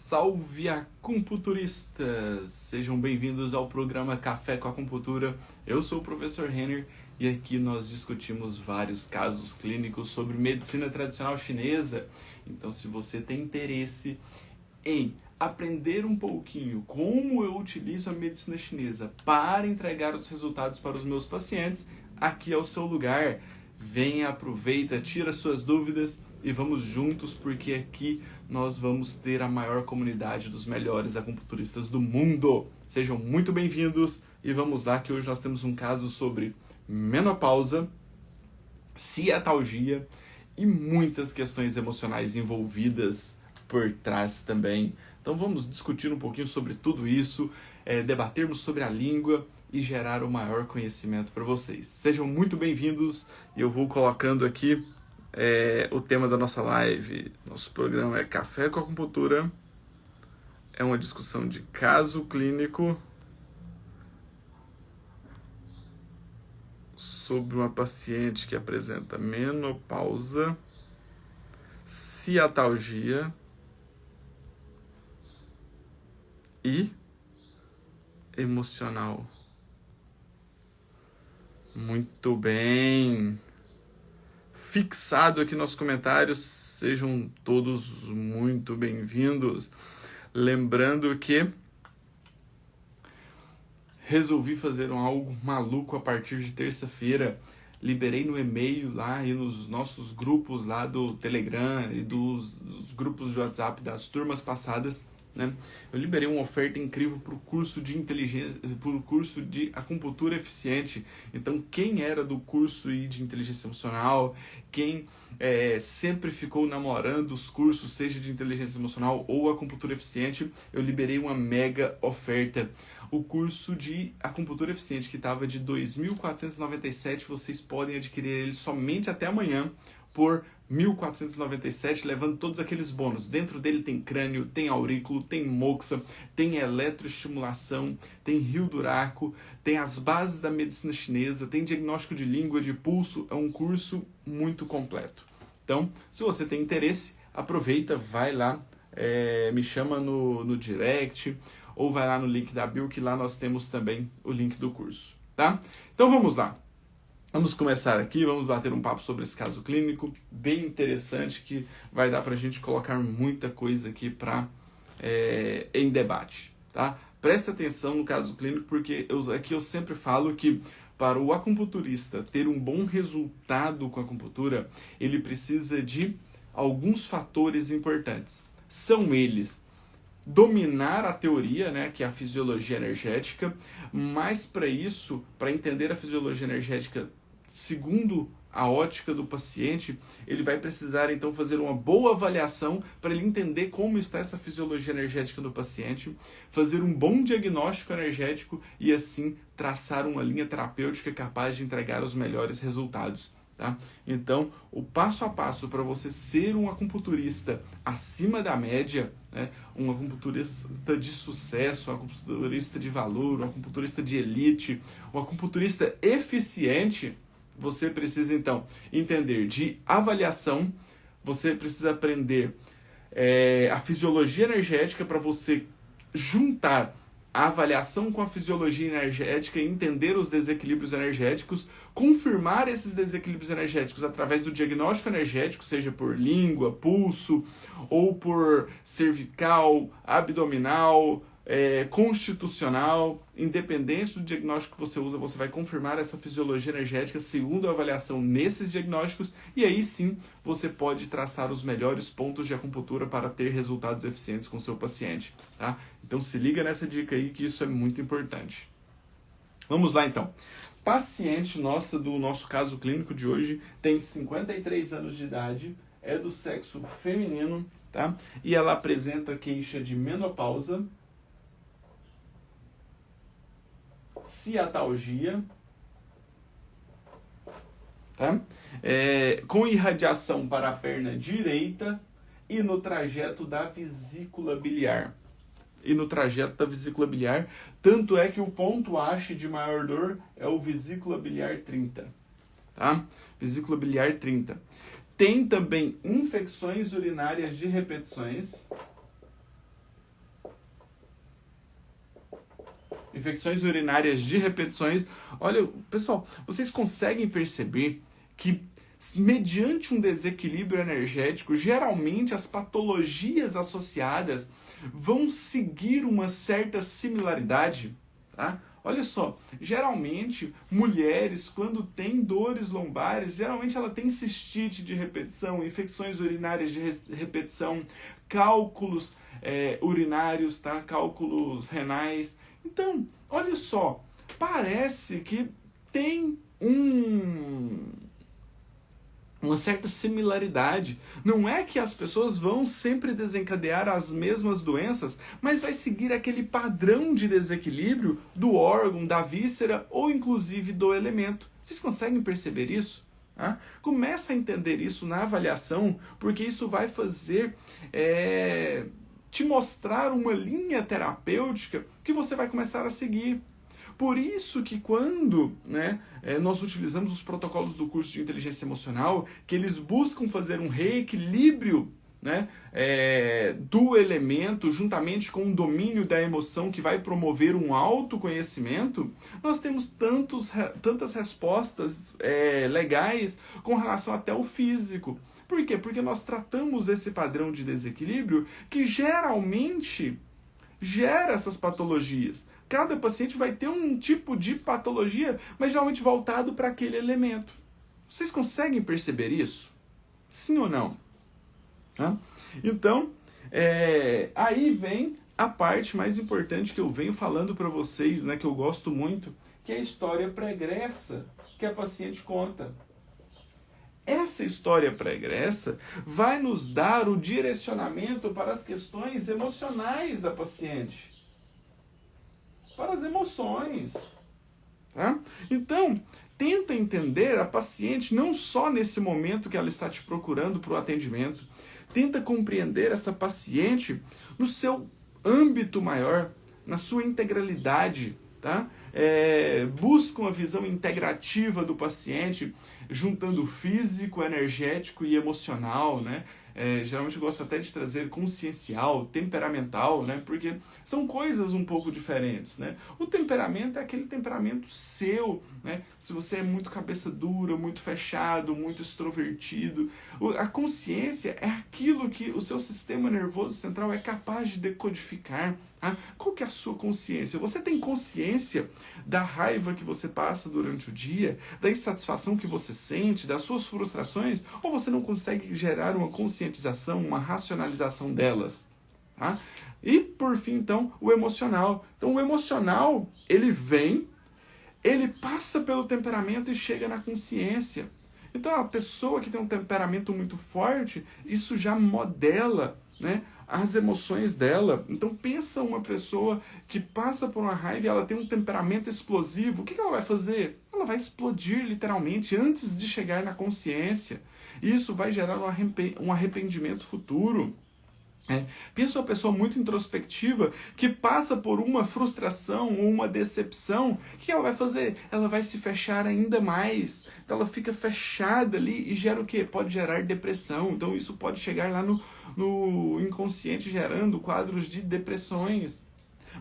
Salve acupunturistas! Sejam bem-vindos ao programa Café com Acupuntura. Eu sou o professor Renner e aqui nós discutimos vários casos clínicos sobre medicina tradicional chinesa. Então, se você tem interesse em aprender um pouquinho como eu utilizo a medicina chinesa para entregar os resultados para os meus pacientes, aqui é o seu lugar. Venha, aproveita, tira suas dúvidas e vamos juntos, porque aqui nós vamos ter a maior comunidade dos melhores acupunturistas do mundo. Sejam muito bem-vindos e vamos lá, que hoje nós temos um caso sobre menopausa, ciatalgia e muitas questões emocionais envolvidas por trás também. Então vamos discutir um pouquinho sobre tudo isso, debatermos sobre a língua e gerar o maior conhecimento para vocês. Sejam muito bem-vindos e eu vou colocando aqui o tema da nossa live. Nosso programa é Café com Acupuntura. É uma discussão de caso clínico sobre uma paciente que apresenta menopausa, ciatalgia e emocional. Muito bem. Fixado aqui nos comentários, sejam todos muito bem-vindos. Lembrando que resolvi fazer algo maluco a partir de terça-feira. Liberei no e-mail lá e nos nossos grupos lá do Telegram e dos grupos de WhatsApp das turmas passadas, né? Eu liberei uma oferta incrível para o curso de inteligência, para o curso de acupuntura eficiente. Então, quem era do curso de inteligência emocional, quem sempre ficou namorando os cursos, seja de inteligência emocional ou acupuntura eficiente, eu liberei uma mega oferta. O curso de acupuntura eficiente, que estava de R$ 2.497, vocês podem adquirir ele somente até amanhã por R$ 1.497, levando todos aqueles bônus. Dentro dele tem crânio, tem aurículo, tem moxa, tem eletroestimulação, tem rio duraco, tem as bases da medicina chinesa, tem diagnóstico de língua, de pulso. É um curso muito completo. Então, se você tem interesse, aproveita, vai lá, me chama no direct ou vai lá no link da bio, que lá nós temos também o link do curso, tá? Então vamos lá. Vamos começar aqui, vamos bater um papo sobre esse caso clínico, bem interessante, que vai dar para a gente colocar muita coisa aqui em debate, tá? Presta atenção no caso clínico, porque aqui eu sempre falo que para o acupunturista ter um bom resultado com a acupuntura, ele precisa de alguns fatores importantes. São eles: dominar a teoria, né, que é a fisiologia energética, mas para isso, para entender a fisiologia energética segundo a ótica do paciente, ele vai precisar então fazer uma boa avaliação para ele entender como está essa fisiologia energética do paciente, fazer um bom diagnóstico energético e assim traçar uma linha terapêutica capaz de entregar os melhores resultados. Tá? Então, o passo a passo para você ser um acupunturista acima da média, né? Um acupunturista de sucesso, um acupunturista de valor, um acupunturista de elite, um acupunturista eficiente, você precisa então entender de avaliação, você precisa aprender a fisiologia energética para você juntar a avaliação com a fisiologia energética e entender os desequilíbrios energéticos, confirmar esses desequilíbrios energéticos através do diagnóstico energético, seja por língua, pulso, ou por cervical, abdominal, constitucional. Independente do diagnóstico que você usa, você vai confirmar essa fisiologia energética segundo a avaliação nesses diagnósticos, e aí sim você pode traçar os melhores pontos de acupuntura para ter resultados eficientes com o seu paciente, tá? Então se liga nessa dica aí, que isso é muito importante. Vamos lá então. Paciente nossa do nosso caso clínico de hoje tem 53 anos de idade, é do sexo feminino, tá? E ela apresenta queixa de menopausa, ciatalgia, tá? Com irradiação para a perna direita e no trajeto da vesícula biliar. Tanto é que o ponto ASH de maior dor é o vesícula biliar 30, tá? Vesícula biliar 30. Tem também infecções urinárias de repetições, infecções urinárias de repetições. Olha, pessoal, vocês conseguem perceber que mediante um desequilíbrio energético, geralmente as patologias associadas vão seguir uma certa similaridade, tá? Olha só, geralmente mulheres quando têm dores lombares, geralmente ela tem cistite de repetição, infecções urinárias de repetição, cálculos urinários, tá? Cálculos renais. Então, olha só, parece que tem uma certa similaridade. Não é que as pessoas vão sempre desencadear as mesmas doenças, mas vai seguir aquele padrão de desequilíbrio do órgão, da víscera ou inclusive do elemento. Vocês conseguem perceber isso? Começa a entender isso na avaliação, porque isso vai fazer te mostrar uma linha terapêutica que você vai começar a seguir. Por isso que quando nós utilizamos os protocolos do curso de inteligência emocional, que eles buscam fazer um reequilíbrio do elemento juntamente com o domínio da emoção que vai promover um autoconhecimento, nós temos tantas respostas legais com relação até ao físico. Por quê? Porque nós tratamos esse padrão de desequilíbrio que geralmente gera essas patologias. Cada paciente vai ter um tipo de patologia, mas geralmente voltado para aquele elemento. Vocês conseguem perceber isso? Sim ou não? Então, aí vem a parte mais importante que eu venho falando para vocês, que eu gosto muito, que é a história pregressa que a paciente conta. Essa história pregressa vai nos dar o direcionamento para as questões emocionais da paciente. Para as emoções. Tá? Então, tenta entender a paciente não só nesse momento que ela está te procurando para o atendimento. Tenta compreender essa paciente no seu âmbito maior, na sua integralidade. Tá? Busca uma visão integrativa do paciente, juntando físico, energético e emocional, geralmente eu gosto até de trazer consciencial, temperamental, porque são coisas um pouco diferentes. O temperamento é aquele temperamento seu, se você é muito cabeça dura, muito fechado, muito extrovertido. A consciência é aquilo que o seu sistema nervoso central é capaz de decodificar. Qual que é a sua consciência? Você tem consciência da raiva que você passa durante o dia, da insatisfação que você sente, das suas frustrações, ou você não consegue gerar uma conscientização, uma racionalização delas? E, por fim, então, o emocional. Então, o emocional, ele passa pelo temperamento e chega na consciência. Então, a pessoa que tem um temperamento muito forte, isso já modela, as emoções dela. Então pensa uma pessoa que passa por uma raiva e ela tem um temperamento explosivo. O que ela vai fazer? Ela vai explodir literalmente antes de chegar na consciência. Isso vai gerar um arrependimento futuro. Pensa uma pessoa muito introspectiva que passa por uma frustração ou uma decepção. O que ela vai fazer? Ela vai se fechar ainda mais. Então ela fica fechada ali e gera o quê? Pode gerar depressão. Então isso pode chegar lá no inconsciente, gerando quadros de depressões.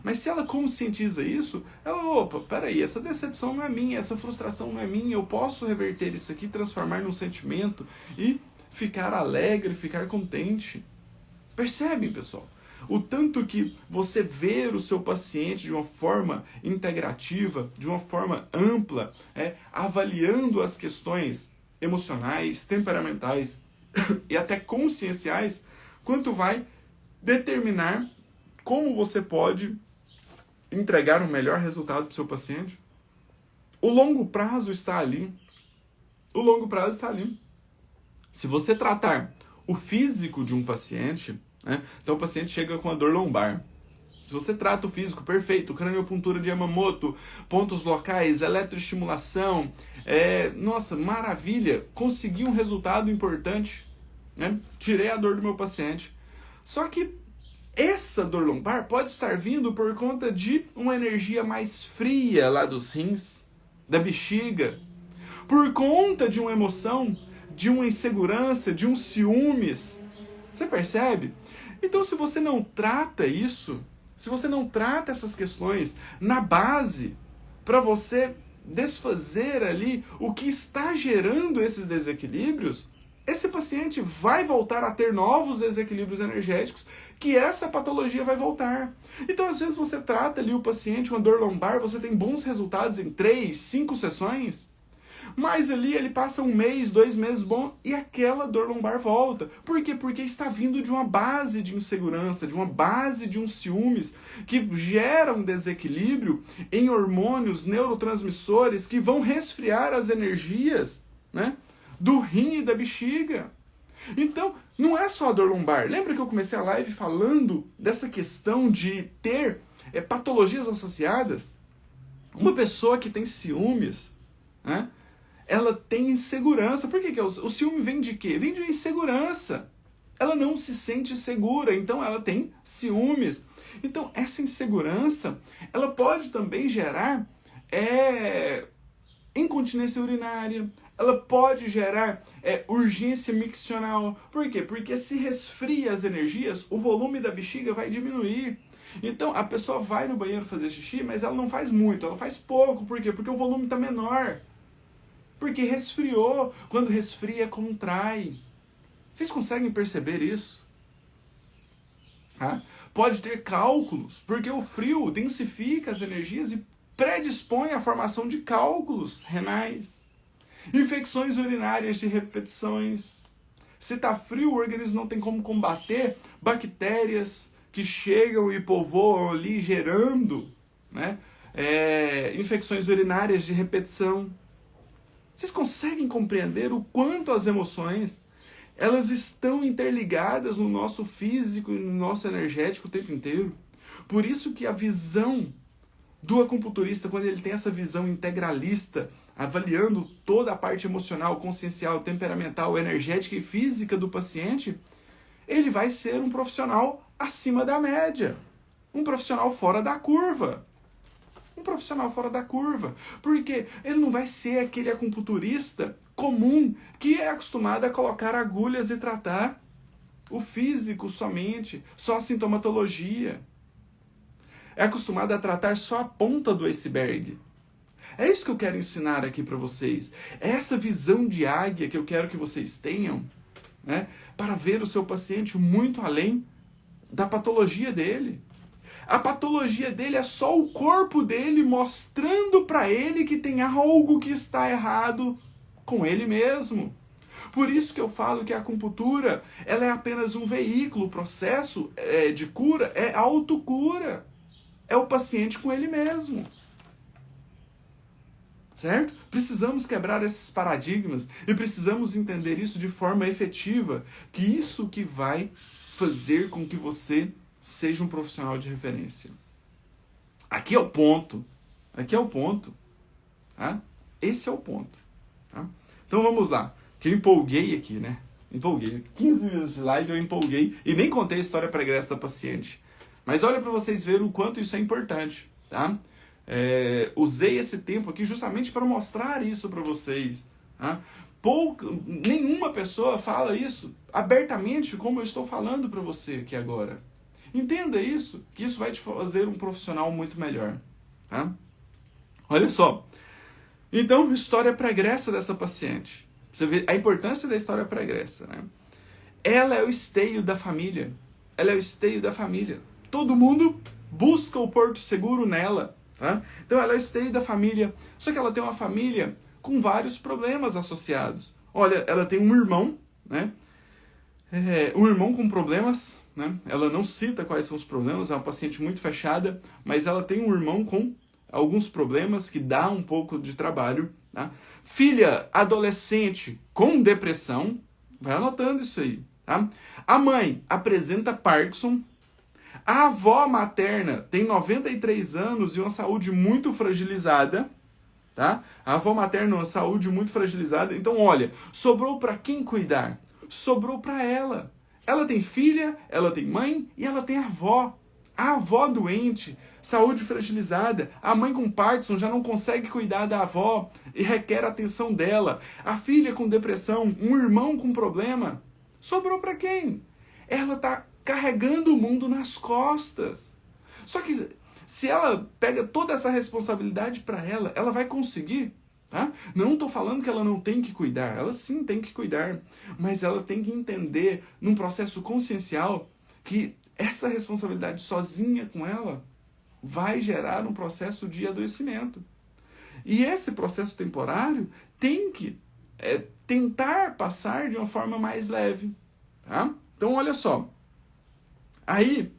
Mas se ela conscientiza isso, peraí, essa decepção não é minha, essa frustração não é minha, eu posso reverter isso aqui, transformar num sentimento e ficar alegre, ficar contente. Percebem, pessoal? O tanto que você ver o seu paciente de uma forma integrativa, de uma forma ampla, avaliando as questões emocionais, temperamentais e até conscienciais, quanto vai determinar como você pode entregar o melhor resultado para o seu paciente. O longo prazo está ali. O longo prazo está ali. Se você tratar o físico de um paciente, então o paciente chega com a dor lombar. Se você trata o físico, perfeito, craniopuntura de Yamamoto, pontos locais, eletroestimulação, nossa, maravilha, consegui um resultado importante, tirei a dor do meu paciente. Só que essa dor lombar pode estar vindo por conta de uma energia mais fria lá dos rins, da bexiga, por conta de uma emoção, de uma insegurança, de um ciúmes. Você percebe? Então, se você não trata isso, se você não trata essas questões na base, para você desfazer ali o que está gerando esses desequilíbrios, esse paciente vai voltar a ter novos desequilíbrios energéticos, que essa patologia vai voltar. Então, às vezes, você trata ali o paciente com a dor lombar, você tem bons resultados em 3, 5 sessões, mas ali ele passa 1 mês, 2 meses bom e aquela dor lombar volta. Por quê? Porque está vindo de uma base de insegurança, de uma base de um ciúmes, que gera um desequilíbrio em hormônios, neurotransmissores, que vão resfriar as energias, né, do rim e da bexiga. Então, não é só a dor lombar. Lembra que eu comecei a live falando dessa questão de ter patologias associadas? Uma pessoa que tem ciúmes, né, ela tem insegurança. Por que o ciúme vem de quê? Vem de insegurança. Ela não se sente segura, então ela tem ciúmes. Então, essa insegurança, ela pode também gerar incontinência urinária, ela pode gerar urgência miccional. Por quê? Porque se resfria as energias, o volume da bexiga vai diminuir. Então, a pessoa vai no banheiro fazer xixi, mas ela não faz muito, ela faz pouco. Por quê? Porque o volume está menor. Porque resfriou. Quando resfria, contrai. Vocês conseguem perceber isso? Pode ter cálculos, porque o frio densifica as energias e predispõe à formação de cálculos renais. Infecções urinárias de repetições. Se está frio, o organismo não tem como combater bactérias que chegam e povoam ali, gerando, né, infecções urinárias de repetição. Vocês conseguem compreender o quanto as emoções, elas estão interligadas no nosso físico e no nosso energético o tempo inteiro? Por isso que a visão do acupunturista, quando ele tem essa visão integralista, avaliando toda a parte emocional, consciencial, temperamental, energética e física do paciente, ele vai ser um profissional acima da média. Um profissional fora da curva. Um profissional fora da curva. Porque ele não vai ser aquele acupunturista comum que é acostumado a colocar agulhas e tratar o físico somente, só a sintomatologia. É acostumado a tratar só a ponta do iceberg. É isso que eu quero ensinar aqui para vocês. É essa visão de águia que eu quero que vocês tenham, né, para ver o seu paciente muito além da patologia dele. A patologia dele é só o corpo dele mostrando para ele que tem algo que está errado com ele mesmo. Por isso que eu falo que a acupuntura, ela é apenas um veículo. O processo de cura é autocura. É o paciente com ele mesmo. Certo? Precisamos quebrar esses paradigmas e precisamos entender isso de forma efetiva, que isso que vai fazer com que você seja um profissional de referência. Aqui é o ponto. Aqui é o ponto. Tá? Esse é o ponto. Tá? Então vamos lá. Que eu empolguei aqui, né? Empolguei. 15 minutos de live eu empolguei e nem contei a história pregressa da paciente. Mas olha para vocês verem o quanto isso é importante. Tá? Usei esse tempo aqui justamente para mostrar isso para vocês. Tá? Nenhuma pessoa fala isso abertamente como eu estou falando para você aqui agora. Entenda isso, que isso vai te fazer um profissional muito melhor. Tá? Olha só. Então, história pregressa dessa paciente. Você vê a importância da história pregressa. Né? Ela é o esteio da família. Ela é o esteio da família. Todo mundo busca o porto seguro nela. Tá? Então, ela é o esteio da família. Só que ela tem uma família com vários problemas associados. Olha, ela tem um irmão, né? Um irmão com problemas, né? Ela não cita quais são os problemas, é uma paciente muito fechada, mas ela tem um irmão com alguns problemas que dá um pouco de trabalho. Tá? Filha adolescente com depressão, vai anotando isso aí. Tá? A mãe apresenta Parkinson. A avó materna tem 93 anos e uma saúde muito fragilizada. Tá? A avó materna, uma saúde muito fragilizada. Então, olha, sobrou para quem cuidar? Sobrou para ela. Ela tem filha, ela tem mãe e ela tem avó. A avó doente, saúde fragilizada. A mãe com Parkinson já não consegue cuidar da avó e requer a atenção dela. A filha com depressão, um irmão com problema. Sobrou para quem? Ela está carregando o mundo nas costas. Só que se ela pega toda essa responsabilidade para ela, ela vai conseguir. Tá? Não estou falando que ela não tem que cuidar, ela sim tem que cuidar, mas ela tem que entender, num processo consciencial, que essa responsabilidade sozinha com ela vai gerar um processo de adoecimento. E esse processo temporário tem que tentar passar de uma forma mais leve. Tá? Então, olha só. Aí,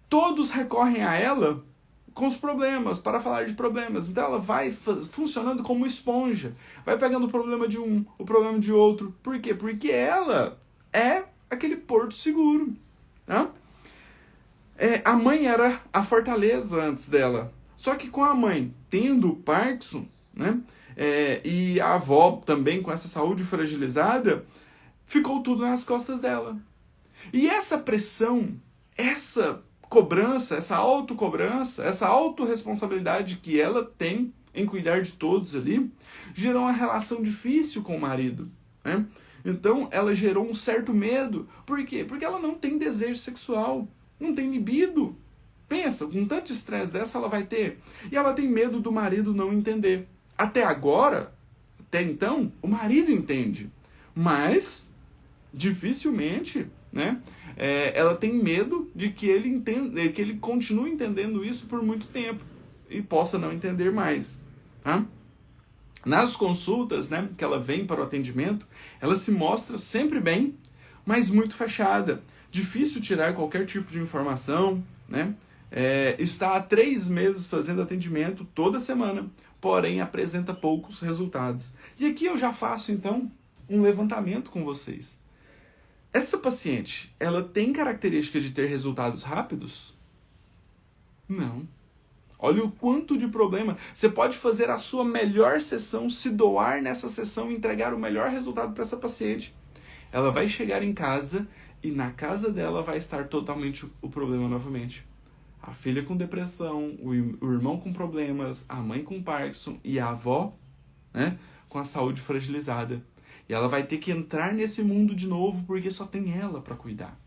todos recorrem a ela com os problemas, para falar de problemas. Então ela vai funcionando como esponja. Vai pegando o problema de um, o problema de outro. Por quê? Porque ela é aquele porto seguro. Tá? A mãe era a fortaleza antes dela. Só que com a mãe tendo Parkinson, né, e a avó também com essa saúde fragilizada, ficou tudo nas costas dela. E essa pressão, essa cobrança, essa autocobrança, essa autorresponsabilidade que ela tem em cuidar de todos ali, gerou uma relação difícil com o marido. Né? Então ela gerou um certo medo. Por quê? Porque ela não tem desejo sexual, não tem libido. Pensa, com tanto estresse dessa ela vai ter. E ela tem medo do marido não entender. Até agora, até então, o marido entende. Mas, dificilmente, né, ela tem medo de que ele entenda, que ele continue entendendo isso por muito tempo e possa não entender mais. Tá? Nas consultas, né, que ela vem para o atendimento, ela se mostra sempre bem, mas muito fechada. Difícil tirar qualquer tipo de informação, né? Está há 3 meses fazendo atendimento toda semana, porém apresenta poucos resultados. E aqui eu já faço, então, um levantamento com vocês. Essa paciente, ela tem característica de ter resultados rápidos? Não. Olha o quanto de problema. Você pode fazer a sua melhor sessão, se doar nessa sessão e entregar o melhor resultado para essa paciente. Ela vai chegar em casa e na casa dela vai estar totalmente o problema novamente. A filha com depressão, o irmão com problemas, a mãe com Parkinson e a avó, né, com a saúde fragilizada. E ela vai ter que entrar nesse mundo de novo porque só tem ela para cuidar.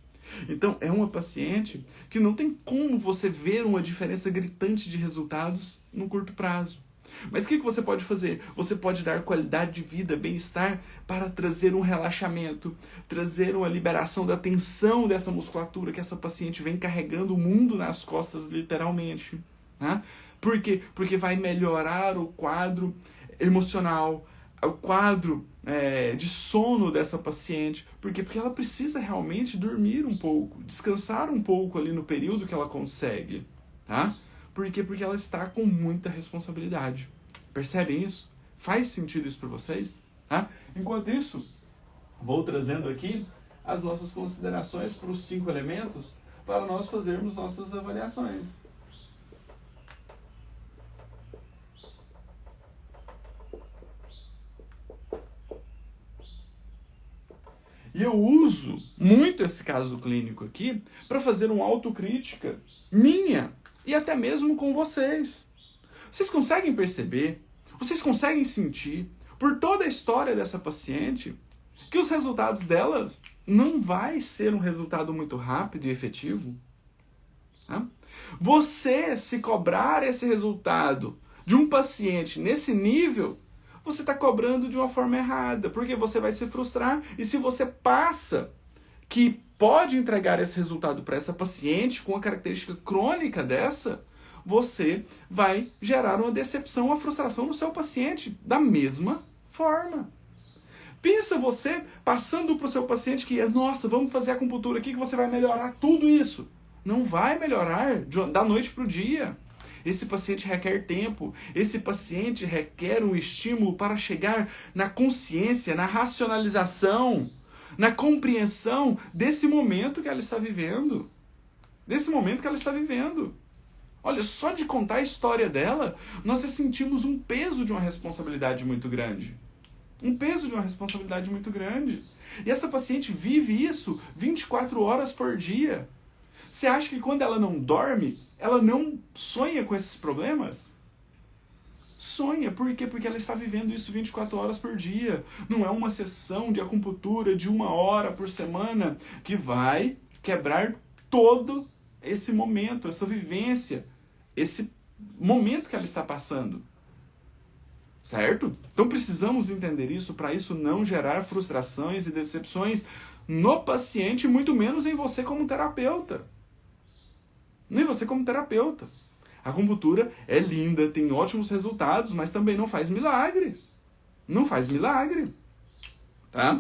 Então, é uma paciente que não tem como você ver uma diferença gritante de resultados no curto prazo. Mas o que você pode fazer? Você pode dar qualidade de vida, bem-estar, para trazer um relaxamento, trazer uma liberação da tensão dessa musculatura que essa paciente vem carregando o mundo nas costas, literalmente. Né? Por quê? Porque vai melhorar o quadro emocional, o quadro de sono dessa paciente. Por quê? Porque ela precisa realmente dormir um pouco, descansar um pouco ali no período que ela consegue. Tá? Por quê? Porque ela está com muita responsabilidade. Percebem isso? Faz sentido isso para vocês? Tá? Enquanto isso, vou trazendo aqui as nossas considerações para os 5 elementos para nós fazermos nossas avaliações. E eu uso muito esse caso clínico aqui para fazer uma autocrítica minha e até mesmo com vocês. Vocês conseguem perceber, vocês conseguem sentir, por toda a história dessa paciente, que os resultados dela não vai ser um resultado muito rápido e efetivo? Tá? Você, se cobrar esse resultado de um paciente nesse nível, você está cobrando de uma forma errada, porque você vai se frustrar. E se você passa que pode entregar esse resultado para essa paciente com uma característica crônica dessa, você vai gerar uma decepção, uma frustração no seu paciente da mesma forma. Pensa você passando para o seu paciente que, nossa, vamos fazer acupuntura aqui que você vai melhorar tudo isso. Não vai melhorar da noite para o dia. Esse paciente requer tempo, esse paciente requer um estímulo para chegar na consciência, na racionalização, na compreensão desse momento que ela está vivendo. Desse momento que ela está vivendo. Olha, só de contar a história dela, nós já sentimos um peso de uma responsabilidade muito grande. Um peso de uma responsabilidade muito grande. E essa paciente vive isso 24 horas por dia. Você acha que quando ela não dorme, ela não sonha com esses problemas? Sonha. Por quê? Porque ela está vivendo isso 24 horas por dia. Não é uma sessão de acupuntura de 1 hora por semana que vai quebrar todo esse momento, essa vivência, esse momento que ela está passando. Certo? Então precisamos entender isso para isso não gerar frustrações e decepções no paciente, muito menos em você como terapeuta. Nem você como terapeuta. A acupuntura é linda, tem ótimos resultados, mas também não faz milagre. Não faz milagre. Tá?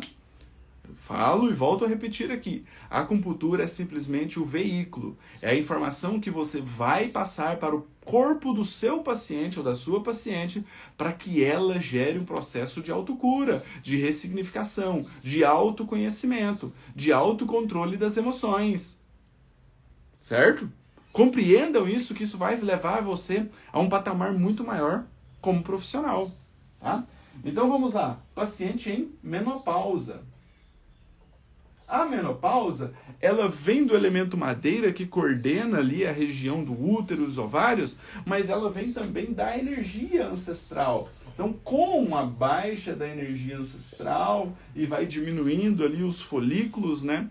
Falo e volto a repetir aqui. A acupuntura é simplesmente o veículo. É a informação que você vai passar para o corpo do seu paciente ou da sua paciente para que ela gere um processo de autocura, de ressignificação, de autoconhecimento, de autocontrole das emoções. Certo? Compreendam isso, que isso vai levar você a um patamar muito maior como profissional. Tá? Então vamos lá. Paciente em menopausa. A menopausa, ela vem do elemento madeira, que coordena ali a região do útero, os ovários, mas ela vem também da energia ancestral. Então, com a baixa da energia ancestral e vai diminuindo ali os folículos, né,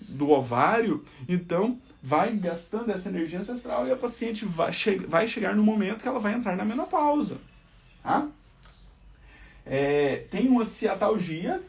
do ovário, então vai gastando essa energia ancestral e a paciente vai chegar no momento que ela vai entrar na menopausa. Tá? Tem uma ciatalgia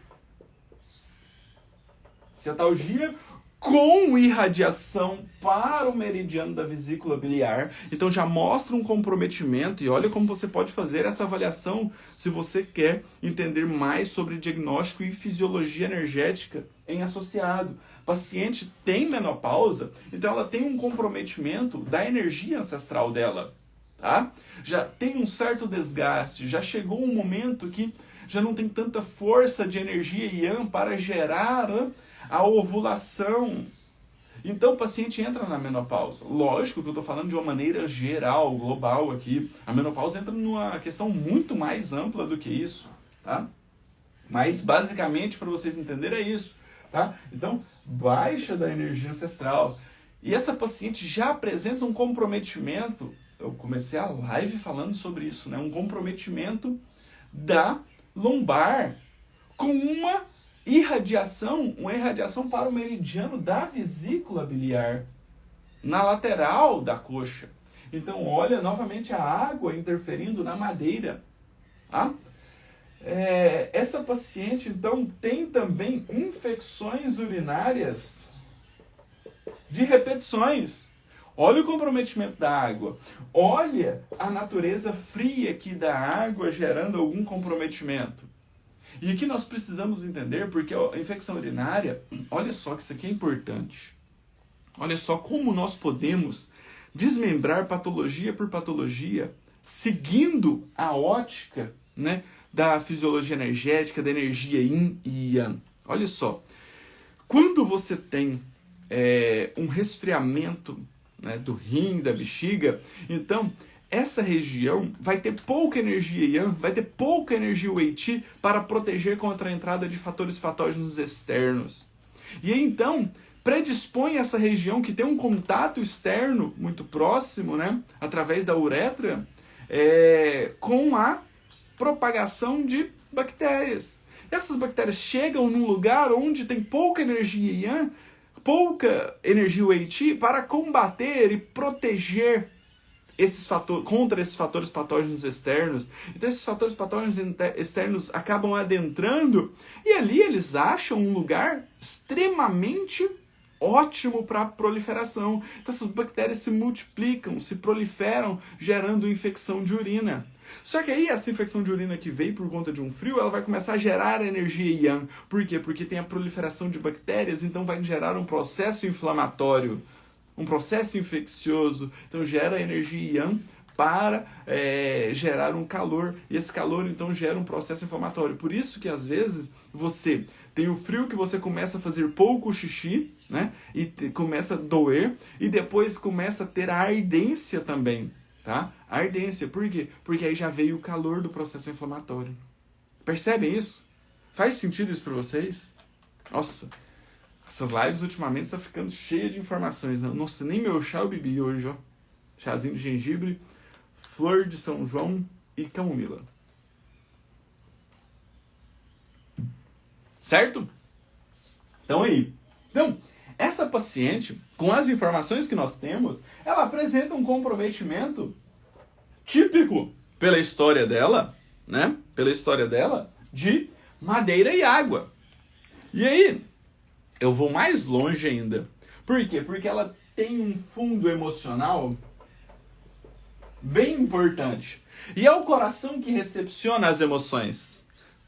com irradiação para o meridiano da vesícula biliar. Então já mostra um comprometimento e olha como você pode fazer essa avaliação se você quer entender mais sobre diagnóstico e fisiologia energética em associado. Paciente tem menopausa, então ela tem um comprometimento da energia ancestral dela. Tá? Já tem um certo desgaste, já chegou um momento que já não tem tanta força de energia Yang para gerar a ovulação. Então o paciente entra na menopausa. Lógico que eu estou falando de uma maneira geral, global aqui. A menopausa entra numa questão muito mais ampla do que isso. Tá? Mas basicamente, para vocês entenderem, é isso. Tá? Então, baixa da energia ancestral. E essa paciente já apresenta um comprometimento. Eu comecei a live falando sobre isso, né? Um comprometimento da lombar com uma irradiação para o meridiano da vesícula biliar, na lateral da coxa. Então, olha novamente a água interferindo na madeira. Tá? Essa paciente, então, tem também infecções urinárias de repetições. Olha o comprometimento da água. Olha a natureza fria aqui da água gerando algum comprometimento. E aqui nós precisamos entender, porque a infecção urinária, olha só que isso aqui é importante. Olha só como nós podemos desmembrar patologia por patologia, seguindo a ótica, né, da fisiologia energética, da energia Yin e Yang. Olha só, quando você tem um resfriamento, né, do rim, da bexiga, então essa região vai ter pouca energia Yang, vai ter pouca energia Wei Qi para proteger contra a entrada de fatores patógenos externos. E aí, então, predispõe essa região que tem um contato externo muito próximo, né, através da uretra, com a propagação de bactérias. Essas bactérias chegam num lugar onde tem pouca energia Yang, pouca energia Wei Qi para combater e proteger contra esses fatores patógenos externos. Então esses fatores patógenos externos acabam adentrando e ali eles acham um lugar extremamente ótimo para proliferação. Então essas bactérias se multiplicam, se proliferam, gerando infecção de urina. Só que aí essa infecção de urina que veio por conta de um frio, ela vai começar a gerar energia Yang. Por quê? Porque tem a proliferação de bactérias, então vai gerar um processo inflamatório, um processo infeccioso. Então gera energia Yang para gerar um calor. E esse calor então gera um processo inflamatório. Por isso que às vezes você tem o frio que você começa a fazer pouco xixi, né? E começa a doer. E depois começa a ter a ardência também. Tá? A ardência, por quê? Porque aí já veio o calor do processo inflamatório. Percebem isso? Faz sentido isso para vocês? Nossa, essas lives ultimamente estão ficando cheias de informações. Não? Nossa, nem meu chá eu bebi hoje, ó. Chazinho de gengibre, flor de São João e camomila. Certo? Então aí. Então, essa paciente, com as informações que nós temos, ela apresenta um comprometimento típico pela história dela, né? Pela história dela, de madeira e água. E aí, eu vou mais longe ainda. Por quê? Porque ela tem um fundo emocional bem importante. E é o coração que recepciona as emoções.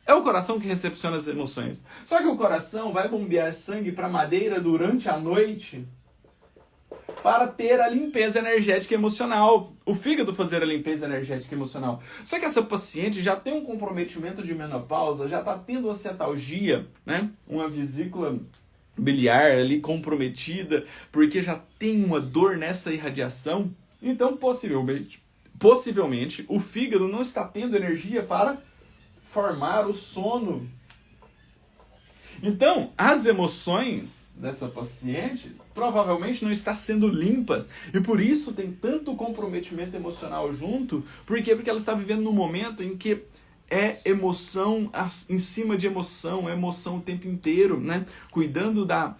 É o coração que recepciona as emoções. Só que o coração vai bombear sangue para a madeira durante a noite para ter a limpeza energética e emocional. O fígado fazer a limpeza energética e emocional. Só que essa paciente já tem um comprometimento de menopausa, já está tendo uma cetalgia, né? Uma vesícula biliar ali comprometida, porque já tem uma dor nessa irradiação. Então, possivelmente, o fígado não está tendo energia para formar o sono. Então, as emoções dessa paciente provavelmente não estão sendo limpas. E por isso tem tanto comprometimento emocional junto. Por quê? Porque ela está vivendo num momento em que é emoção em cima de emoção, é emoção o tempo inteiro, né? Cuidando da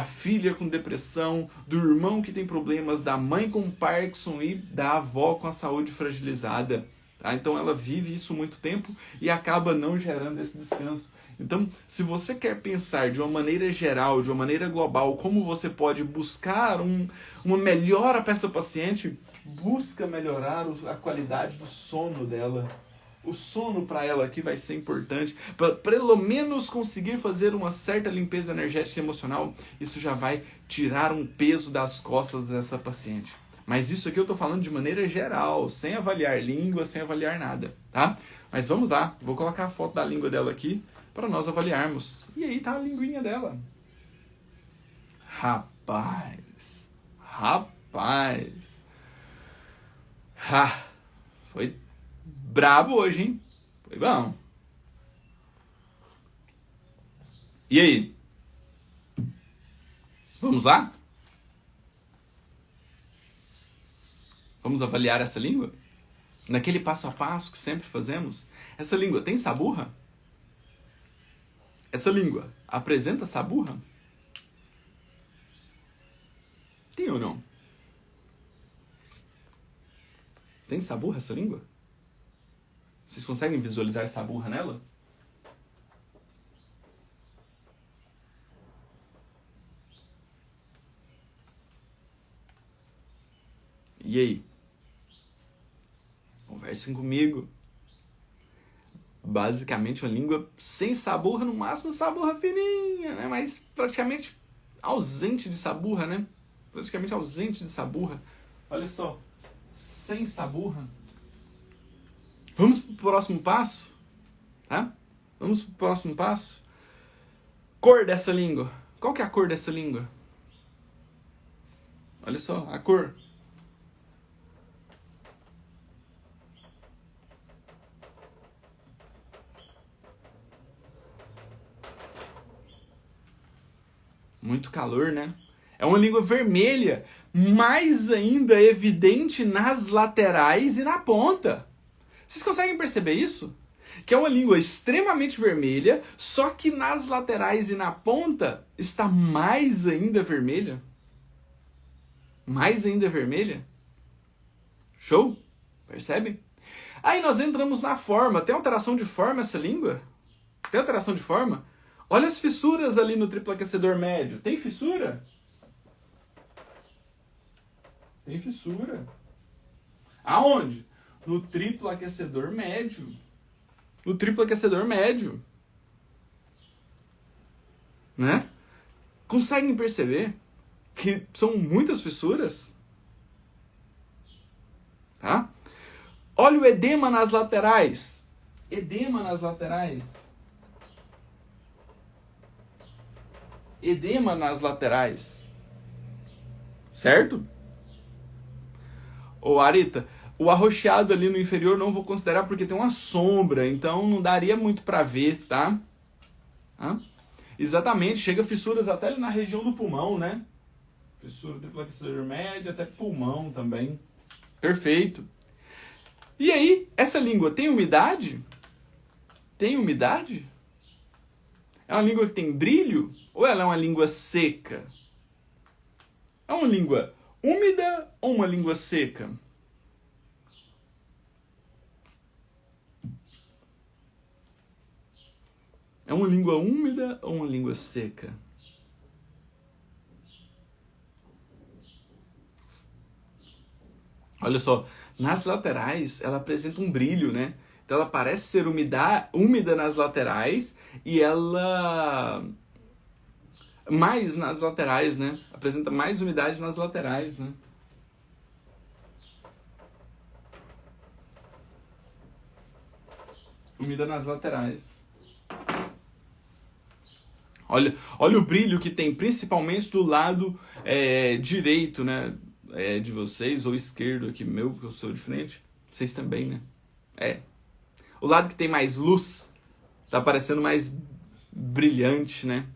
filha com depressão, do irmão que tem problemas, da mãe com Parkinson e da avó com a saúde fragilizada. Tá? Então ela vive isso muito tempo e acaba não gerando esse descanso. Então, se você quer pensar de uma maneira geral, de uma maneira global, como você pode buscar uma melhora para essa paciente, busca melhorar a qualidade do sono dela. O sono para ela aqui vai ser importante, para pelo menos conseguir fazer uma certa limpeza energética e emocional. Isso já vai tirar um peso das costas dessa paciente. Mas isso aqui eu estou falando de maneira geral, sem avaliar língua, sem avaliar nada, tá? Mas vamos lá, vou colocar a foto da língua dela aqui para nós avaliarmos. E aí tá a linguinha dela. Rapaz. Foi brabo hoje, hein? Foi bom. E aí? Vamos lá? Vamos avaliar essa língua? Naquele passo a passo que sempre fazemos. Essa língua tem saburra? Essa língua apresenta saburra? Tem ou não? Tem saburra essa língua? Vocês conseguem visualizar saburra nela? E aí? Conversem comigo. Basicamente uma língua sem saburra, no máximo saburra fininha, né? Mas praticamente ausente de saburra, né? Praticamente ausente de saburra. Olha só, sem saburra. Vamos pro próximo passo, tá? Vamos pro próximo passo. Cor dessa língua. Qual que é a cor dessa língua? Olha só, a cor. Muito calor, né? É uma língua vermelha, mais ainda evidente nas laterais e na ponta. Vocês conseguem perceber isso? Que é uma língua extremamente vermelha, só que nas laterais e na ponta está mais ainda vermelha. Mais ainda vermelha. Show? Percebe? Aí nós entramos na forma. Tem alteração de forma essa língua? Tem alteração de forma? Olha as fissuras ali no triplo aquecedor médio. Tem fissura? Tem fissura. Aonde? No triplo aquecedor médio. No triplo aquecedor médio. Né? Conseguem perceber que são muitas fissuras? Tá? Olha o edema nas laterais. Edema nas laterais. Edema nas laterais. Certo? Ô Arita, o arroxeado ali no inferior não vou considerar porque tem uma sombra, então não daria muito pra ver, tá? Exatamente, chega fissuras até ali na região do pulmão, né? Fissura triplo aquecedor médio, até pulmão também. Perfeito. E aí, essa língua tem umidade? Tem umidade? É uma língua que tem brilho? Ou ela é uma língua seca? É uma língua úmida ou uma língua seca? É uma língua úmida ou uma língua seca? Olha só, nas laterais ela apresenta um brilho, né? Então ela parece ser úmida nas laterais e ela mais nas laterais, né? Apresenta mais umidade nas laterais, né? Úmida nas laterais. Olha o brilho que tem, principalmente do lado direito, né? De vocês, ou esquerdo aqui meu, que eu sou de frente. Vocês também, né? O lado que tem mais luz tá parecendo mais brilhante, né?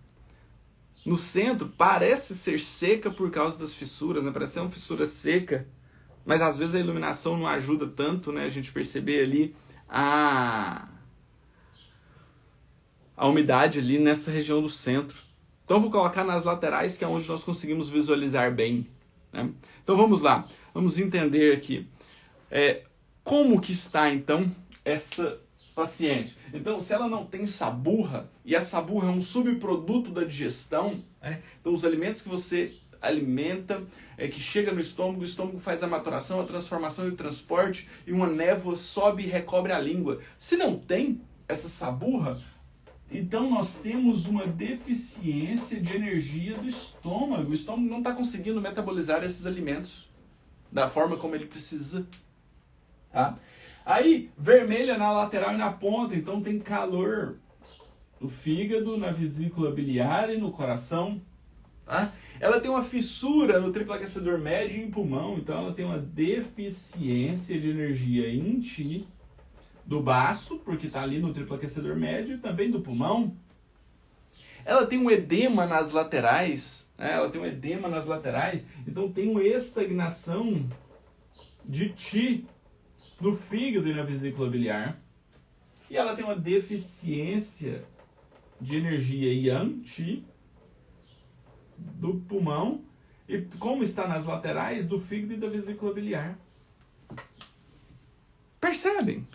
No centro parece ser seca por causa das fissuras, né? Parece ser uma fissura seca, mas às vezes a iluminação não ajuda tanto, né? A gente perceber ali a umidade ali nessa região do centro. Então eu vou colocar nas laterais, que é onde nós conseguimos visualizar bem, né? Então vamos lá, vamos entender aqui como que está então essa paciente. Então, se ela não tem saburra, e a saburra é um subproduto da digestão, então os alimentos que você alimenta, que chega no estômago, o estômago faz a maturação, a transformação e o transporte, e uma névoa sobe e recobre a língua. Se não tem essa saburra, então nós temos uma deficiência de energia do estômago. O estômago não está conseguindo metabolizar esses alimentos da forma como ele precisa. Tá? Aí, vermelha na lateral e na ponta, então tem calor no fígado, na vesícula biliar e no coração. Tá? Ela tem uma fissura no triplo aquecedor médio e em pulmão, então ela tem uma deficiência de energia em ti, do baço, porque está ali no triplo aquecedor médio, e também do pulmão. Ela tem um edema nas laterais, então tem uma estagnação de ti no fígado e na vesícula biliar. E ela tem uma deficiência de energia yang, chi, do pulmão, e como está nas laterais, do fígado e da vesícula biliar. Percebem?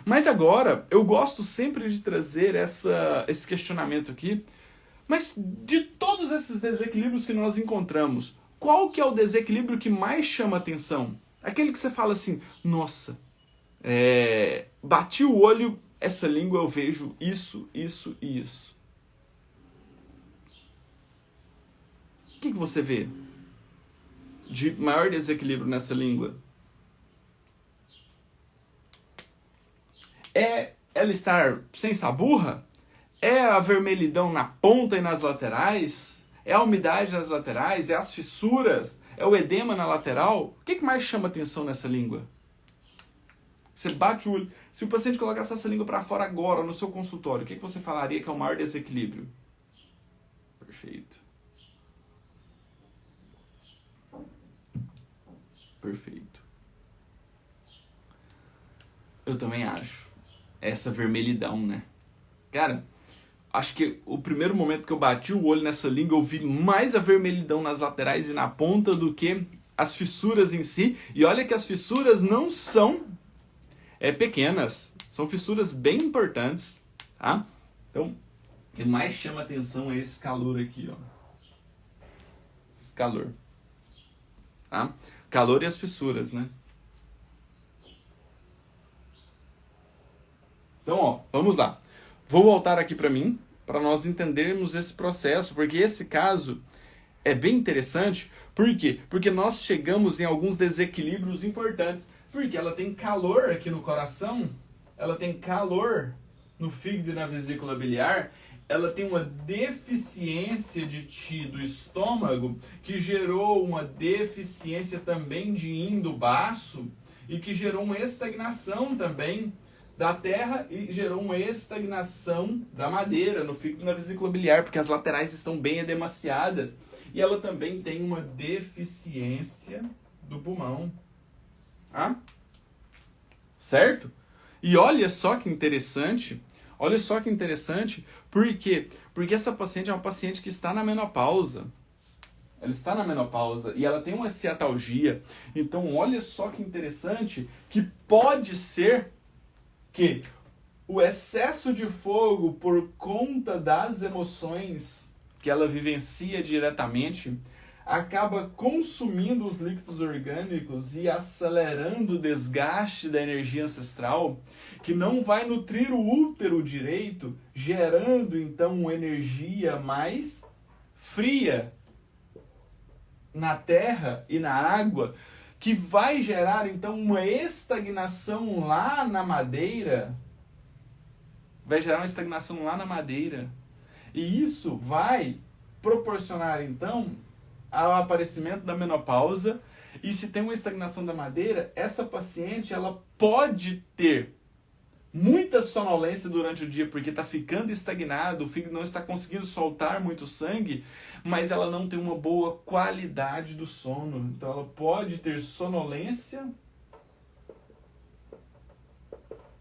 Mas agora, eu gosto sempre de trazer esse questionamento aqui, mas de todos esses desequilíbrios que nós encontramos, qual que é o desequilíbrio que mais chama atenção? Aquele que você fala assim, nossa, bati o olho, essa língua eu vejo isso, isso e isso. O que você vê de maior desequilíbrio nessa língua? É ela estar sem saburra? É a vermelhidão na ponta e nas laterais? É a umidade nas laterais? É as fissuras? É o edema na lateral? O que mais chama atenção nessa língua? Você bate o olho. Se o paciente colocasse essa língua para fora agora, no seu consultório, o que você falaria que é o maior desequilíbrio? Perfeito. Perfeito. Eu também acho. Essa vermelhidão, né? Cara, acho que o primeiro momento que eu bati o olho nessa língua, eu vi mais a vermelhidão nas laterais e na ponta do que as fissuras em si. E olha que as fissuras não são pequenas. São fissuras bem importantes, tá? Então, o que mais chama atenção é esse calor aqui, ó. Esse calor. Tá? Calor e as fissuras, né? Então, ó, vamos lá. Vou voltar aqui para mim, para nós entendermos esse processo, porque esse caso é bem interessante. Por quê? Porque nós chegamos em alguns desequilíbrios importantes. Porque ela tem calor aqui no coração, ela tem calor no fígado e na vesícula biliar, ela tem uma deficiência de ti do estômago, que gerou uma deficiência também de yin do baço, e que gerou uma estagnação também da terra e gerou uma estagnação da madeira no fígado e na vesícula biliar, porque as laterais estão bem edemaciadas. E ela também tem uma deficiência do pulmão. Ah? Certo? E olha só que interessante, por quê? Porque essa paciente é uma paciente que está na menopausa. Ela está na menopausa e ela tem uma ciatalgia. Então, olha só que interessante, que pode ser que o excesso de fogo por conta das emoções que ela vivencia diretamente acaba consumindo os líquidos orgânicos e acelerando o desgaste da energia ancestral, que não vai nutrir o útero direito, gerando então uma energia mais fria na terra e na água, que vai gerar então uma estagnação lá na madeira. Vai gerar uma estagnação lá na madeira. E isso vai proporcionar então ao aparecimento da menopausa. E se tem uma estagnação da madeira, essa paciente ela pode ter muita sonolência durante o dia, porque está ficando estagnado, o fígado não está conseguindo soltar muito sangue, mas ela não tem uma boa qualidade do sono. Então ela pode ter sonolência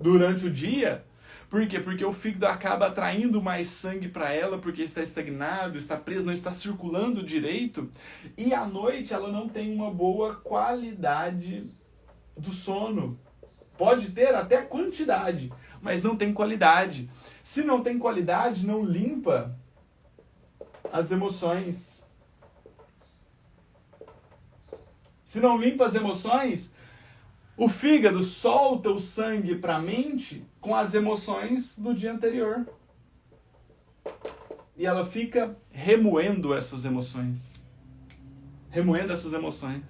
durante o dia. Por quê? Porque o fígado acaba atraindo mais sangue para ela, porque está estagnado, está preso, não está circulando direito. E à noite ela não tem uma boa qualidade do sono. Pode ter até quantidade, mas não tem qualidade. Se não tem qualidade, não limpa as emoções. Se não limpa as emoções, o fígado solta o sangue para a mente com as emoções do dia anterior. E ela fica remoendo essas emoções. Remoendo essas emoções.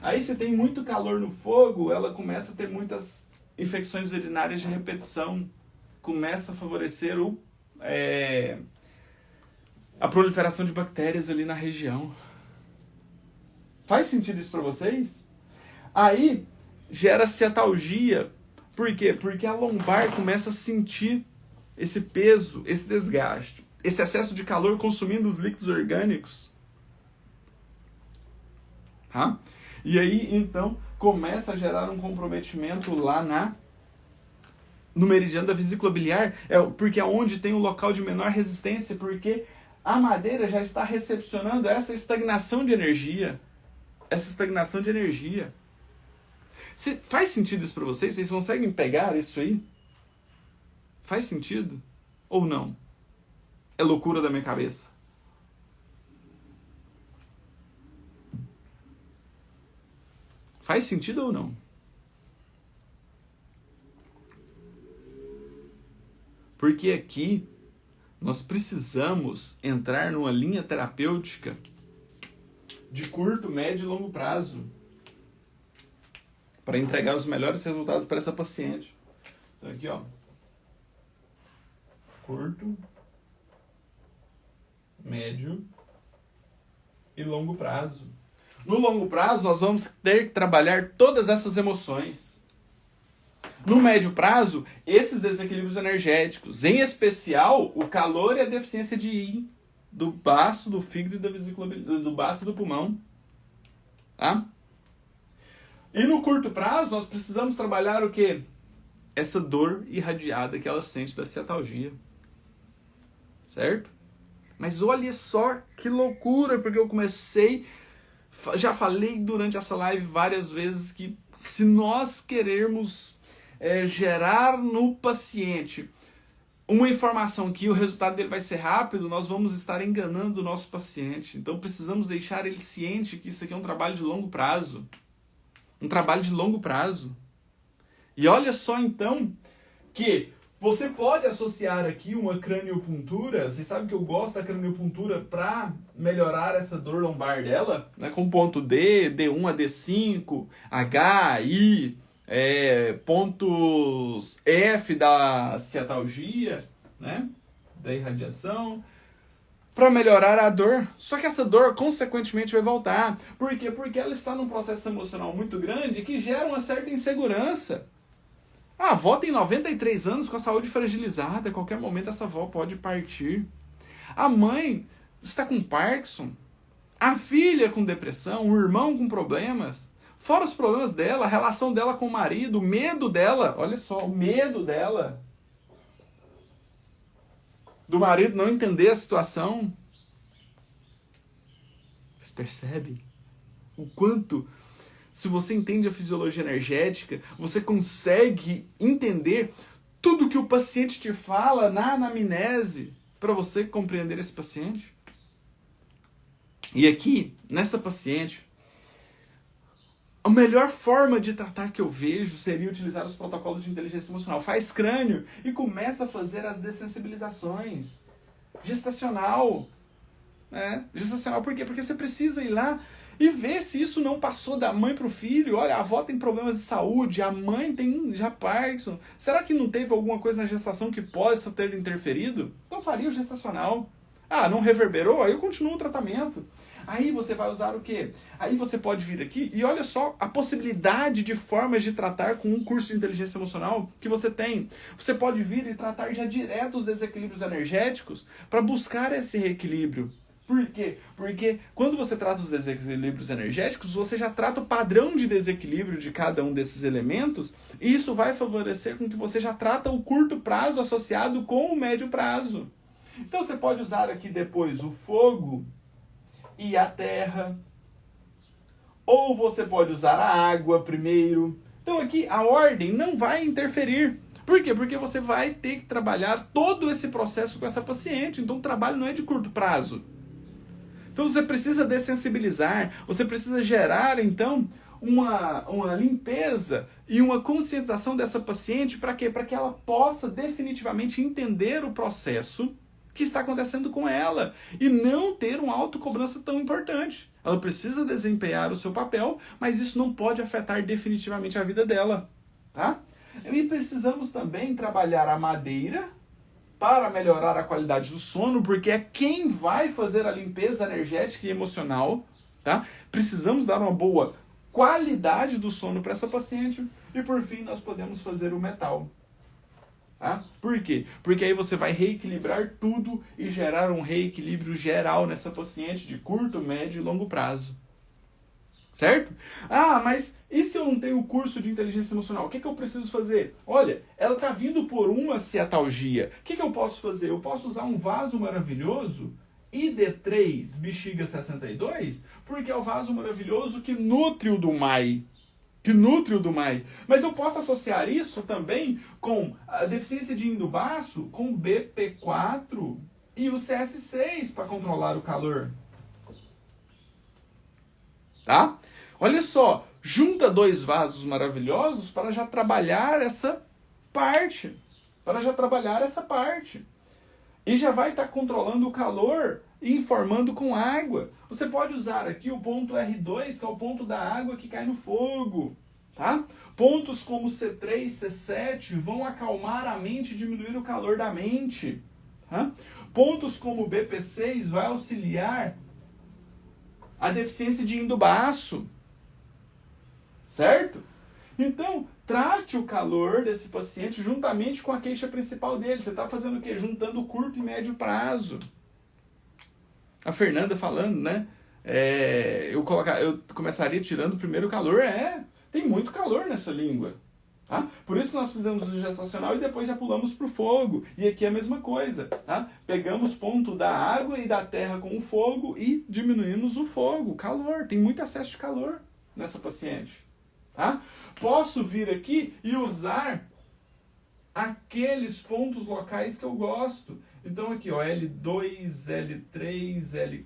Aí se tem muito calor no fogo, ela começa a ter muitas infecções urinárias de repetição. Começa a favorecer a proliferação de bactérias ali na região. Faz sentido isso para vocês? Aí gera ciatalgia. Por quê? Porque a lombar começa a sentir esse peso, esse desgaste, esse excesso de calor consumindo os líquidos orgânicos. Tá? E aí, então, começa a gerar um comprometimento lá no meridiano da vesícula biliar, porque é onde tem o local de menor resistência, porque a madeira já está recepcionando essa estagnação de energia. Faz sentido isso para vocês? Vocês conseguem pegar isso aí? Faz sentido? Ou não? É loucura da minha cabeça? Faz sentido ou não? Porque aqui nós precisamos entrar numa linha terapêutica de curto, médio e longo prazo para entregar os melhores resultados para essa paciente. Então aqui, ó, curto, médio e longo prazo. No longo prazo, nós vamos ter que trabalhar todas essas emoções. No médio prazo, esses desequilíbrios energéticos, em especial o calor e a deficiência de Yin, do baço, do fígado e da vesícula, do baço e do pulmão. Tá? E no curto prazo, nós precisamos trabalhar o quê? Essa dor irradiada que ela sente da ciatalgia. Certo? Mas olha só que loucura, porque eu comecei... Já falei durante essa live várias vezes que se nós querermos gerar no paciente uma informação que o resultado dele vai ser rápido, nós vamos estar enganando o nosso paciente. Então precisamos deixar ele ciente que isso aqui é um trabalho de longo prazo. Um trabalho de longo prazo. E olha só então que você pode associar aqui uma craniopuntura. Vocês sabem que eu gosto da craniopuntura para melhorar essa dor lombar dela, né, com ponto D, D1 a D5, H, I, pontos F da ciatalgia, né, da irradiação, para melhorar a dor. Só que essa dor, consequentemente, vai voltar. Por quê? Porque ela está num processo emocional muito grande que gera uma certa insegurança. A avó tem 93 anos com a saúde fragilizada. A qualquer momento essa avó pode partir. A mãe está com Parkinson. A filha com depressão. O irmão com problemas. Fora os problemas dela, a relação dela com o marido, o medo dela. Olha só, o medo dela. Do marido não entender a situação. Vocês percebem o quanto, se você entende a fisiologia energética, você consegue entender tudo que o paciente te fala na anamnese para você compreender esse paciente? E aqui, nessa paciente, a melhor forma de tratar que eu vejo seria utilizar os protocolos de inteligência emocional. Faz crânio e começa a fazer as dessensibilizações. Gestacional. Gestacional por quê? Porque você precisa ir lá e ver se isso não passou da mãe para o filho. Olha, a avó tem problemas de saúde, a mãe tem já Parkinson. Será que não teve alguma coisa na gestação que possa ter interferido? Então faria o gestacional. Ah, não reverberou? Aí eu continuo o tratamento. Aí você vai usar o quê? Aí você pode vir aqui e olha só a possibilidade de formas de tratar com um curso de inteligência emocional que você tem. Você pode vir e tratar já direto os desequilíbrios energéticos para buscar esse reequilíbrio. Por quê? Porque quando você trata os desequilíbrios energéticos, você já trata o padrão de desequilíbrio de cada um desses elementos e isso vai favorecer com que você já trata o curto prazo associado com o médio prazo. Então você pode usar aqui depois o fogo e a terra, ou você pode usar a água primeiro. Então aqui a ordem não vai interferir. Por quê? Porque você vai ter que trabalhar todo esse processo com essa paciente. Então o trabalho não é de curto prazo. Então você precisa dessensibilizar, você precisa gerar então uma limpeza e uma conscientização dessa paciente para quê? Para que ela possa definitivamente entender o processo que está acontecendo com ela e não ter uma autocobrança tão importante. Ela precisa desempenhar o seu papel, mas isso não pode afetar definitivamente a vida dela, tá? E precisamos também trabalhar a madeira para melhorar a qualidade do sono, porque é quem vai fazer a limpeza energética e emocional, tá? Precisamos dar uma boa qualidade do sono para essa paciente e por fim nós podemos fazer o metal. Tá? Por quê? Porque aí você vai reequilibrar tudo e gerar um reequilíbrio geral nessa paciente de curto, médio e longo prazo. Certo? Ah, mas e se eu não tenho curso de inteligência emocional? O que eu preciso fazer? Olha, ela está vindo por uma ciatalgia. O que eu posso fazer? Eu posso usar um vaso maravilhoso, ID3 Bexiga 62, porque é o vaso maravilhoso que nutre o do MAI. Mas eu posso associar isso também com a deficiência de indubaço, com o BP4 e o CS6 para controlar o calor. Tá? Olha só, junta dois vasos maravilhosos para já trabalhar essa parte. E já vai estar controlando o calor e informando com água. Você pode usar aqui o ponto R2, que é o ponto da água que cai no fogo. Tá? Pontos como C3, C7 vão acalmar a mente e diminuir o calor da mente. Tá? Pontos como BP6 vai auxiliar a deficiência de indubaço. Certo? Então, trate o calor desse paciente juntamente com a queixa principal dele. Você está fazendo o quê? Juntando o curto e médio prazo. A Fernanda falando, né? Eu começaria tirando primeiro o calor. Tem muito calor nessa língua. Tá? Por isso que nós fizemos o gestacional e depois já pulamos para o fogo. E aqui é a mesma coisa. Tá? Pegamos ponto da água e da terra com o fogo e diminuímos o fogo, o calor. Tem muito excesso de calor nessa paciente. Tá? Posso vir aqui e usar aqueles pontos locais que eu gosto. Então aqui, ó, L2, L3,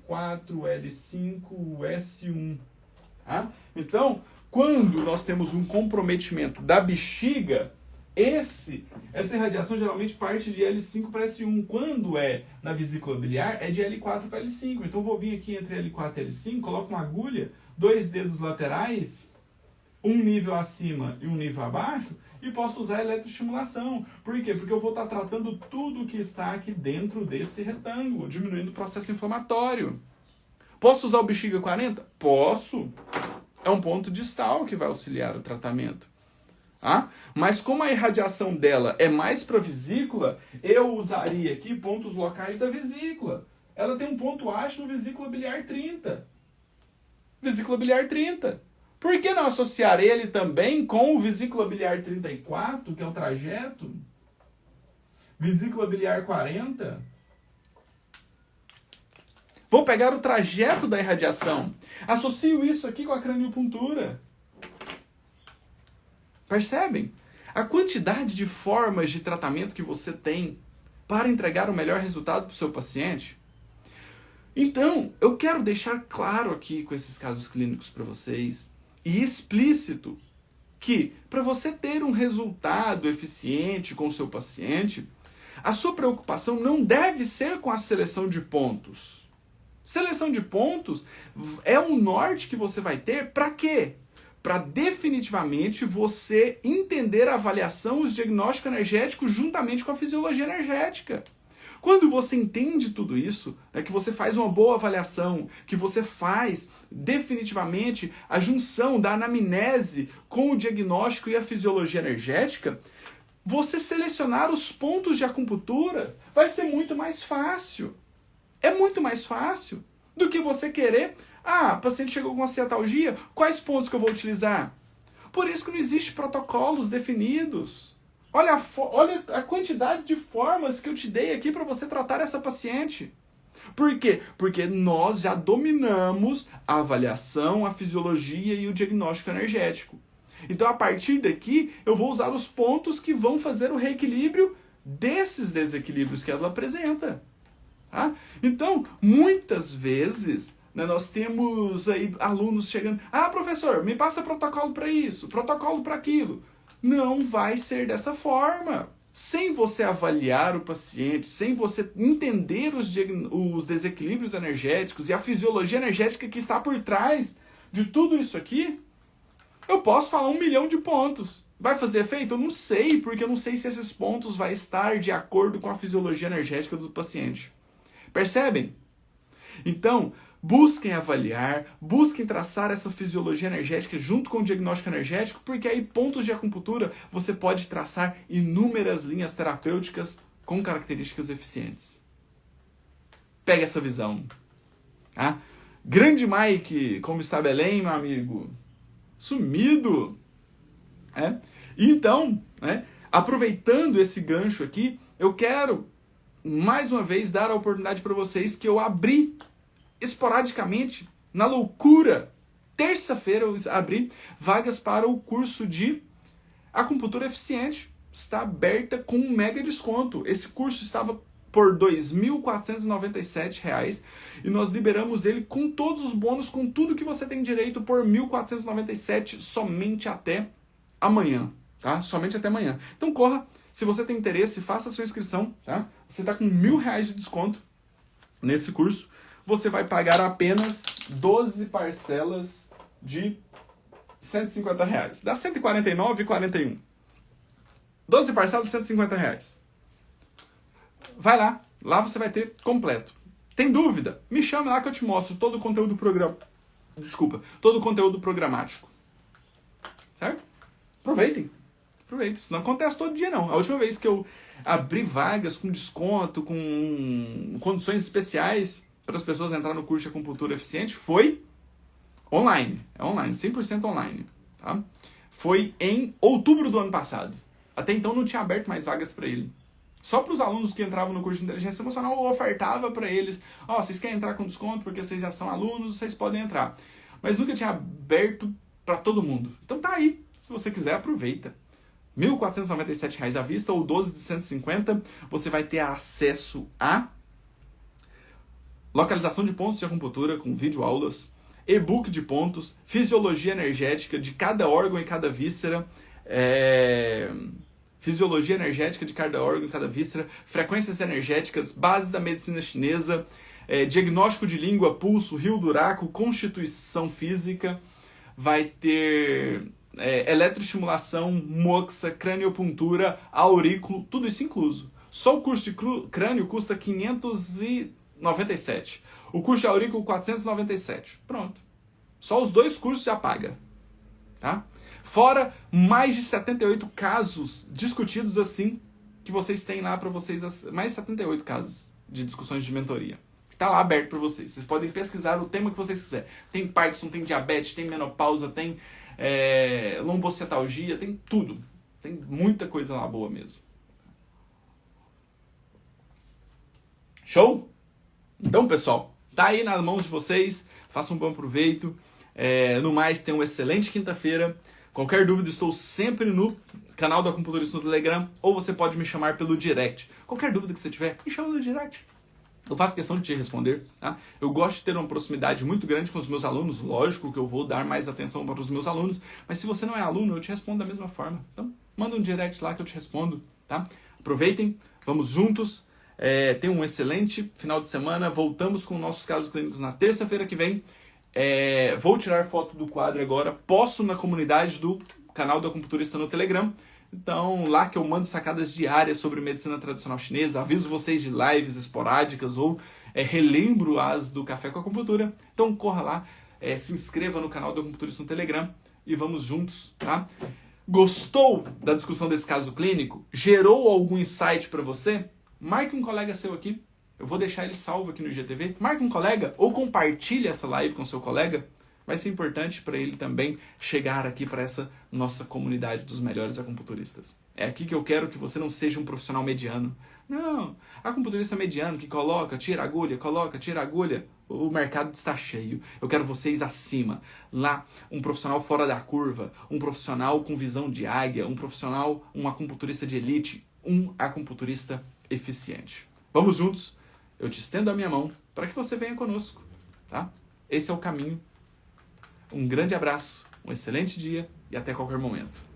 L4, L5, S1. Tá? Então, quando nós temos um comprometimento da bexiga, essa irradiação geralmente parte de L5 para S1. Quando é na vesícula biliar, é de L4 para L5. Então vou vir aqui entre L4 e L5, coloco uma agulha, 2 dedos laterais, um nível acima e um nível abaixo, e posso usar a eletroestimulação. Por quê? Porque eu vou estar tratando tudo que está aqui dentro desse retângulo, diminuindo o processo inflamatório. Posso usar o bexiga 40? Posso. É um ponto distal que vai auxiliar o tratamento. Mas como a irradiação dela é mais para a vesícula, eu usaria aqui pontos locais da vesícula. Ela tem um ponto H no vesícula biliar 30. Vesícula biliar 30. Por que não associar ele também com o vesícula biliar 34, que é o trajeto? Vesícula biliar 40. Vou pegar o trajeto da irradiação. Associo isso aqui com a craniopuntura. Percebem? A quantidade de formas de tratamento que você tem para entregar o melhor resultado para o seu paciente. Então, eu quero deixar claro aqui com esses casos clínicos para vocês, e explícito, que para você ter um resultado eficiente com o seu paciente, a sua preocupação não deve ser com a seleção de pontos. Seleção de pontos é um norte que você vai ter para quê? Para definitivamente você entender a avaliação, os diagnósticos energéticos juntamente com a fisiologia energética. Quando você entende tudo isso, que você faz uma boa avaliação, que você faz definitivamente a junção da anamnese com o diagnóstico e a fisiologia energética, você selecionar os pontos de acupuntura vai ser muito mais fácil. É muito mais fácil do que você querer, o paciente chegou com acetalgia, quais pontos que eu vou utilizar? Por isso que não existe protocolos definidos. Olha a quantidade de formas que eu te dei aqui para você tratar essa paciente. Por quê? Porque nós já dominamos a avaliação, a fisiologia e o diagnóstico energético. Então, a partir daqui, eu vou usar os pontos que vão fazer o reequilíbrio desses desequilíbrios que ela apresenta. Tá? Então, muitas vezes, nós temos aí alunos chegando, professor, me passa protocolo para isso, protocolo para aquilo. Não vai ser dessa forma. Sem você avaliar o paciente, sem você entender os desequilíbrios energéticos e a fisiologia energética que está por trás de tudo isso aqui, eu posso falar 1 milhão de pontos. Vai fazer efeito? Eu não sei, porque eu não sei se esses pontos vão estar de acordo com a fisiologia energética do paciente. Percebem? Então, busquem avaliar, busquem traçar essa fisiologia energética junto com o diagnóstico energético, porque aí pontos de acupuntura você pode traçar inúmeras linhas terapêuticas com características eficientes. Pega essa visão. Tá? Grande Mike, como está Belém, meu amigo? Sumido! Então, aproveitando esse gancho aqui, eu quero mais uma vez dar a oportunidade para vocês que eu abri esporadicamente, na loucura, terça-feira eu abri vagas para o curso de acupuntura eficiente. Está aberta com um mega desconto. Esse curso estava por R$ 2.497 e nós liberamos ele com todos os bônus, com tudo que você tem direito por R$ 1.497 somente até amanhã, tá? Somente até amanhã. Então corra, se você tem interesse, faça a sua inscrição, tá? Você está com R$ 1.000 de desconto nesse curso. Você vai pagar apenas 12 parcelas de R$ 150. Dá R$ 149,41. 12 parcelas de R$ 150. Vai lá. Lá você vai ter completo. Tem dúvida? Me chame lá que eu te mostro todo o conteúdo todo o conteúdo programático. Certo? Aproveitem. Isso não acontece todo dia, não. A última vez que eu abri vagas com desconto, com condições especiais para as pessoas entrarem no curso de acupuntura eficiente foi online. É online, 100% online. Tá? Foi em outubro do ano passado. Até então não tinha aberto mais vagas para ele. Só para os alunos que entravam no curso de inteligência emocional, eu ofertava para eles, vocês querem entrar com desconto porque vocês já são alunos, vocês podem entrar. Mas nunca tinha aberto para todo mundo. Então tá aí, se você quiser, aproveita. R$ 1.497 à vista ou 12 de 150, você vai ter acesso a localização de pontos de acupuntura com videoaulas, e-book de pontos, fisiologia energética de cada órgão e cada víscera, fisiologia energética de cada órgão e cada víscera, frequências energéticas, bases da medicina chinesa, diagnóstico de língua, pulso, rio duraco, constituição física, vai ter eletroestimulação, moxa, craniopuntura, aurículo, tudo isso incluso. Só o curso de crânio custa 597. O curso de aurículo, 497. Pronto. Só os 2 cursos já paga. Tá? Fora mais de 78 casos discutidos assim, que vocês têm lá para vocês, mais de 78 casos de discussões de mentoria. Está lá aberto para vocês. Vocês podem pesquisar o tema que vocês quiserem. Tem Parkinson, tem diabetes, tem menopausa, tem lombocetalgia, tem tudo. Tem muita coisa lá boa mesmo. Show? Então, pessoal, Tá aí nas mãos de vocês, façam um bom proveito. No mais, tenham uma excelente quinta-feira. Qualquer dúvida, estou sempre no canal do Acupunturista no Telegram, ou você pode me chamar pelo direct. Qualquer dúvida que você tiver, me chama no direct. Eu faço questão de te responder, tá? Eu gosto de ter uma proximidade muito grande com os meus alunos. Lógico que eu vou dar mais atenção para os meus alunos, mas se você não é aluno, eu te respondo da mesma forma. Então, manda um direct lá que eu te respondo, tá? Aproveitem, vamos juntos. Tenham um excelente final de semana. Voltamos com nossos casos clínicos na terça-feira que vem. Vou tirar foto do quadro agora. Posto na comunidade do canal do Acupunturista no Telegram. Então, lá que eu mando sacadas diárias sobre medicina tradicional chinesa, aviso vocês de lives esporádicas ou relembro as do Café com Acupuntura. Então, corra lá, se inscreva no canal do Acupunturista no Telegram e vamos juntos, tá? Gostou da discussão desse caso clínico? Gerou algum insight para você? Marque um colega seu aqui. Eu vou deixar ele salvo aqui no IGTV. Marque um colega ou compartilhe essa live com seu colega. Vai ser importante para ele também chegar aqui para essa nossa comunidade dos melhores acupunturistas. É aqui que eu quero que você não seja um profissional mediano. Não, acupunturista mediano que coloca, tira agulha, coloca, tira agulha. O mercado está cheio. Eu quero vocês acima. Lá, um profissional fora da curva, um profissional com visão de águia, um acupunturista de elite, um acupunturista eficiente. Vamos juntos. Eu te estendo a minha mão para que você venha conosco, tá? Esse é o caminho. Um grande abraço, um excelente dia e até qualquer momento.